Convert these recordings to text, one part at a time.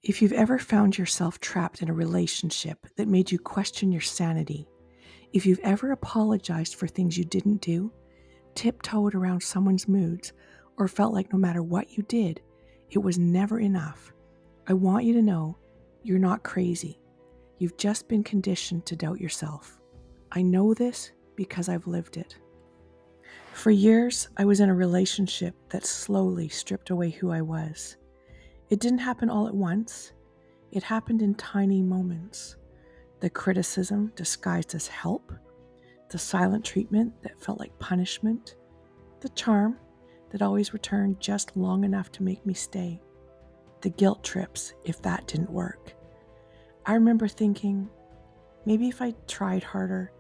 If you've ever found yourself trapped in a relationship that made you question your sanity, if you've ever apologized for things you didn't do, tiptoed around someone's moods, or felt like no matter what you did, it was never enough, I want you to know you're not crazy. You've just been conditioned to doubt yourself. I know this because I've lived it. For years, I was in a relationship that slowly stripped away who I was. It didn't happen all at once. It happened in tiny moments. The criticism disguised as help, the silent treatment that felt like punishment, the charm that always returned just long enough to make me stay, the guilt trips if that didn't work. I remember thinking, maybe if I tried harder,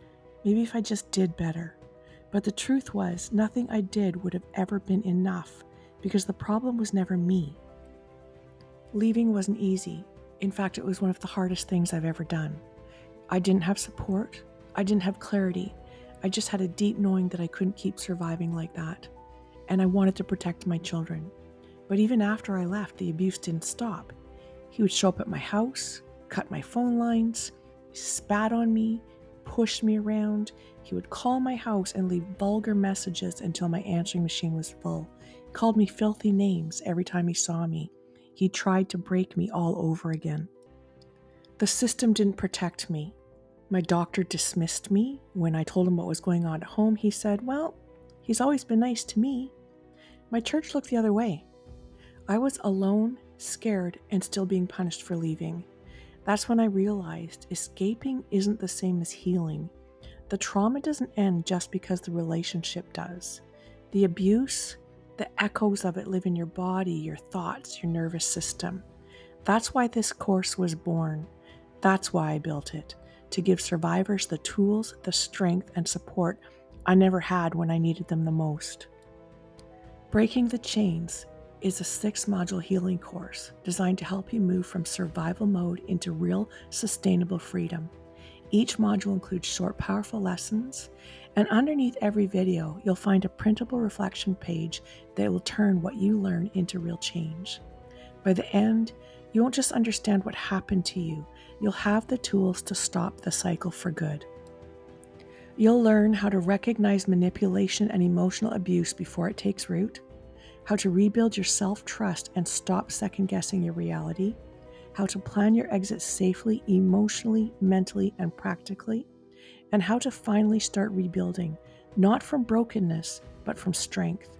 maybe if I just did better. But the truth was, nothing I did would have ever been enough because the problem was never me. Leaving wasn't easy. In fact, it was one of the hardest things I've ever done. I didn't have support. I didn't have clarity. I just had a deep knowing that I couldn't keep surviving like that. And I wanted to protect my children. But even after I left, the abuse didn't stop. He would show up at my house, cut my phone lines, spat on me, push me around. He would call my house and leave vulgar messages until my answering machine was full. He called me filthy names every time he saw me. He tried to break me all over again. The system didn't protect me. My doctor dismissed me. When I told him what was going on at home, he said, well, he's always been nice to me. My church looked the other way. I was alone, scared, and still being punished for leaving. That's when I realized escaping isn't the same as healing. The trauma doesn't end just because the relationship does. The abuse, the echoes of it live in your body, your thoughts, your nervous system. That's why this course was born. That's why I built it, to give survivors the tools, the strength, and support I never had when I needed them the most. Breaking the Chains is a 6-module healing course designed to help you move from survival mode into real, sustainable freedom. Each module includes short, powerful lessons, and underneath every video, you'll find a printable reflection page that will turn what you learn into real change. By the end, you won't just understand what happened to you, you'll have the tools to stop the cycle for good. You'll learn how to recognize manipulation and emotional abuse before it takes root, how to rebuild your self-trust and stop second-guessing your reality, how to plan your exit safely, emotionally, mentally, and practically, and how to finally start rebuilding, not from brokenness, but from strength.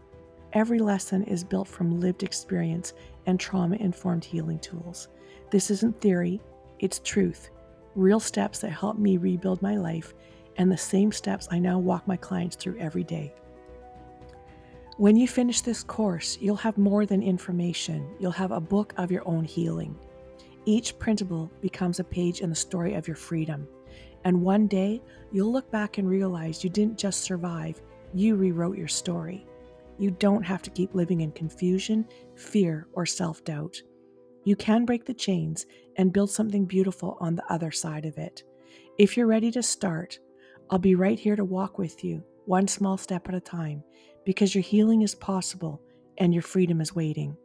Every lesson is built from lived experience and trauma-informed healing tools. This isn't theory, it's truth. Real steps that help me rebuild my life, and the same steps I now walk my clients through every day. When you finish this course, you'll have more than information. You'll have a book of your own healing. Each printable becomes a page in the story of your freedom. And one day, you'll look back and realize you didn't just survive, you rewrote your story. You don't have to keep living in confusion, fear, or self-doubt. You can break the chains and build something beautiful on the other side of it. If you're ready to start, I'll be right here to walk with you, one small step at a time, because your healing is possible and your freedom is waiting.